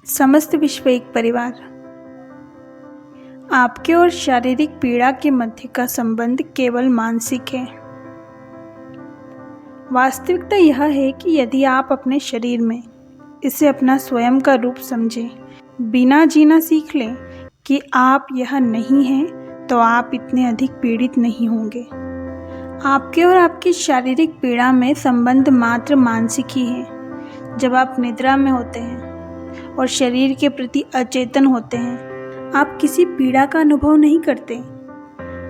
समस्त विश्व एक परिवार। आपके और शारीरिक पीड़ा के मध्य का संबंध केवल मानसिक है। वास्तविकता यह है कि यदि आप अपने शरीर में इसे अपना स्वयं का रूप समझें, बिना जीना सीख लें कि आप यह नहीं हैं, तो आप इतने अधिक पीड़ित नहीं होंगे। आपके और आपकी शारीरिक पीड़ा में संबंध मात्र मानसिक ही है। जब आप निद्रा में होते हैं और शरीर के प्रति अचेतन होते हैं, आप किसी पीड़ा का अनुभव नहीं करते।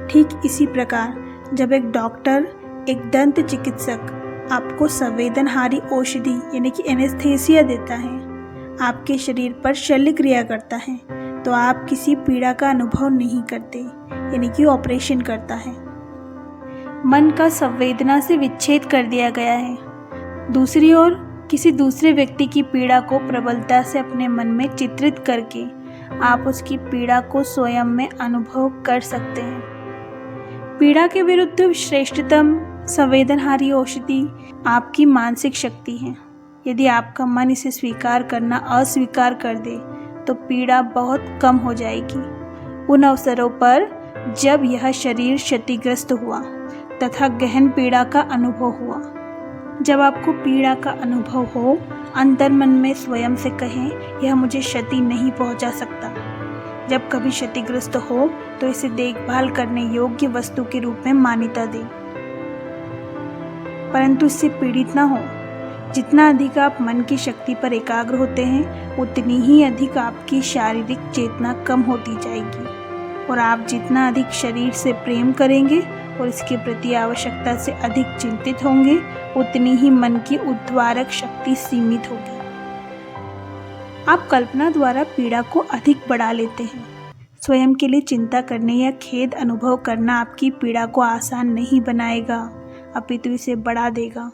ठीक इसी प्रकार जब एक डॉक्टर, एक दंत चिकित्सक आपको संवेदनहारी औषधि यानी कि एनेस्थेसिया देता है, आपके शरीर पर शल्य क्रिया करता है, तो आप किसी पीड़ा का अनुभव नहीं करते, यानी कि ऑपरेशन करता है। मन का संवेदना से विच्छेद कर दिया गया है। दूसरी ओर किसी दूसरे व्यक्ति की पीड़ा को प्रबलता से अपने मन में चित्रित करके आप उसकी पीड़ा को स्वयं में अनुभव कर सकते हैं। पीड़ा के विरुद्ध श्रेष्ठतम संवेदनहारी औषधि आपकी मानसिक शक्ति है। यदि आपका मन इसे स्वीकार करना अस्वीकार कर दे तो पीड़ा बहुत कम हो जाएगी। उन अवसरों पर जब यह शरीर क्षतिग्रस्त हुआ तथा गहन पीड़ा का अनुभव हुआ, जब आपको पीड़ा का अनुभव हो, अंतर्मन में स्वयं से कहें, यह मुझे क्षति नहीं पहुंचा सकता। जब कभी क्षतिग्रस्त हो तो इसे देखभाल करने योग्य वस्तु के रूप में मान्यता दें, परंतु इससे पीड़ित ना हो। जितना अधिक आप मन की शक्ति पर एकाग्र होते हैं, उतनी ही अधिक आपकी शारीरिक चेतना कम होती जाएगी, और आप जितना अधिक शरीर से प्रेम करेंगे और इसके प्रति आवश्यकता से अधिक चिंतित होंगे, उतनी ही मन की उद्धारक शक्ति सीमित होगी। आप कल्पना द्वारा पीड़ा को अधिक बढ़ा लेते हैं। स्वयं के लिए चिंता करने या खेद अनुभव करना आपकी पीड़ा को आसान नहीं बनाएगा, अपितु इसे बढ़ा देगा।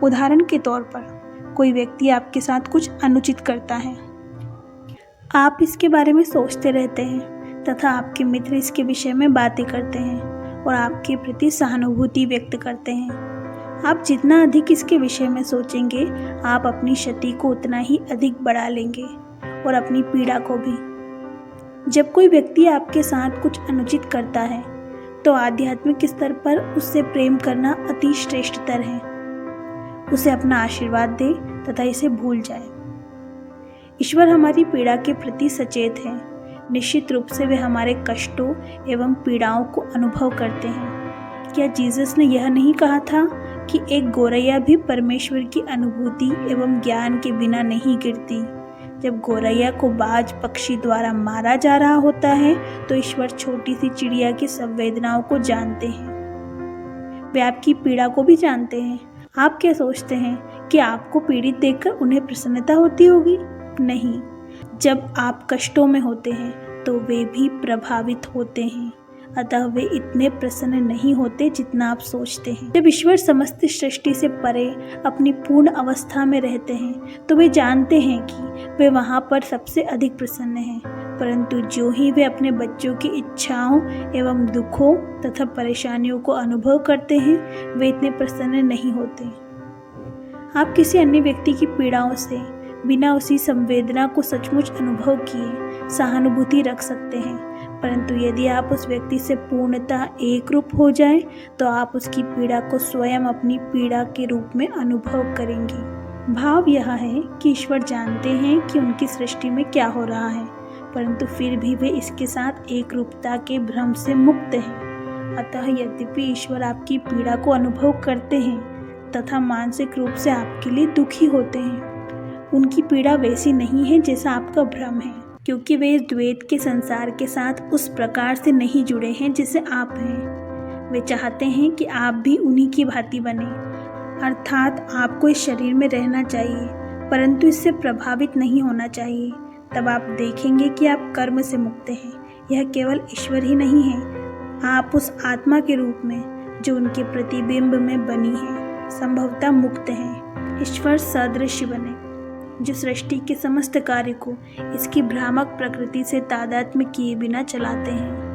उदाहरण के तौर पर कोई व्यक्ति आपके साथ कुछ अनुचित करता है, आप इसके बारे में सोचते रहते हैं तथा आपके मित्र इसके विषय में बातें करते हैं और आपके प्रति सहानुभूति व्यक्त करते हैं। आप जितना अधिक इसके विषय में सोचेंगे, आप अपनी क्षति को उतना ही अधिक बढ़ा लेंगे और अपनी पीड़ा को भी। जब कोई व्यक्ति आपके साथ कुछ अनुचित करता है, तो आध्यात्मिक स्तर पर उससे प्रेम करना अति श्रेष्ठतर है। उसे अपना आशीर्वाद दे तथा इसे भूल जाए। ईश्वर हमारी पीड़ा के प्रति सचेत है। निश्चित रूप से वे हमारे कष्टों एवं पीड़ाओं को अनुभव करते हैं। क्या जीसस ने यह नहीं कहा था कि एक गोरैया भी परमेश्वर की अनुभूति एवं ज्ञान के बिना नहीं गिरती? जब गोरैया को बाज पक्षी द्वारा मारा जा रहा होता है, तो ईश्वर छोटी सी चिड़िया की संवेदनाओं को जानते हैं। वे आपकी पीड़ा को भी जानते हैं। आप क्या सोचते हैं कि आपको पीड़ित देखकर उन्हें प्रसन्नता होती होगी? नहीं। जब आप कष्टों में होते हैं तो वे भी प्रभावित होते हैं, अतः वे इतने प्रसन्न नहीं होते जितना आप सोचते हैं। जब ईश्वर समस्त सृष्टि से परे अपनी पूर्ण अवस्था में रहते हैं, तो वे जानते हैं कि वे वहाँ पर सबसे अधिक प्रसन्न हैं, परंतु जो ही वे अपने बच्चों की इच्छाओं एवं दुखों तथा परेशानियों को अनुभव करते हैं, वे इतने प्रसन्न नहीं होते। आप किसी अन्य व्यक्ति की पीड़ाओं से बिना उसी संवेदना को सचमुच अनुभव किए सहानुभूति रख सकते हैं, परंतु यदि आप उस व्यक्ति से पूर्णतः एक रूप हो जाएं, तो आप उसकी पीड़ा को स्वयं अपनी पीड़ा के रूप में अनुभव करेंगे। भाव यह है कि ईश्वर जानते हैं कि उनकी सृष्टि में क्या हो रहा है, परंतु फिर भी वे इसके साथ एक रूपता के भ्रम से मुक्त हैं। अतः यद्यपि ईश्वर आपकी पीड़ा को अनुभव करते हैं तथा मानसिक रूप से आपके लिए दुखी होते हैं, उनकी पीड़ा वैसी नहीं है जैसा आपका भ्रम है, क्योंकि वे इस द्वैत के संसार के साथ उस प्रकार से नहीं जुड़े हैं जैसे आप हैं। वे चाहते हैं कि आप भी उन्हीं की भांति बने, अर्थात आपको इस शरीर में रहना चाहिए, परंतु इससे प्रभावित नहीं होना चाहिए। तब आप देखेंगे कि आप कर्म से मुक्त हैं। यह केवल ईश्वर ही नहीं है, आप उस आत्मा के रूप में जो उनके प्रतिबिंब में बनी है, संभवतः मुक्त हैं। ईश्वर सदृश बने, जो सृष्टि के समस्त कार्य को इसकी भ्रामक प्रकृति से तादात्म्य किए बिना चलाते हैं।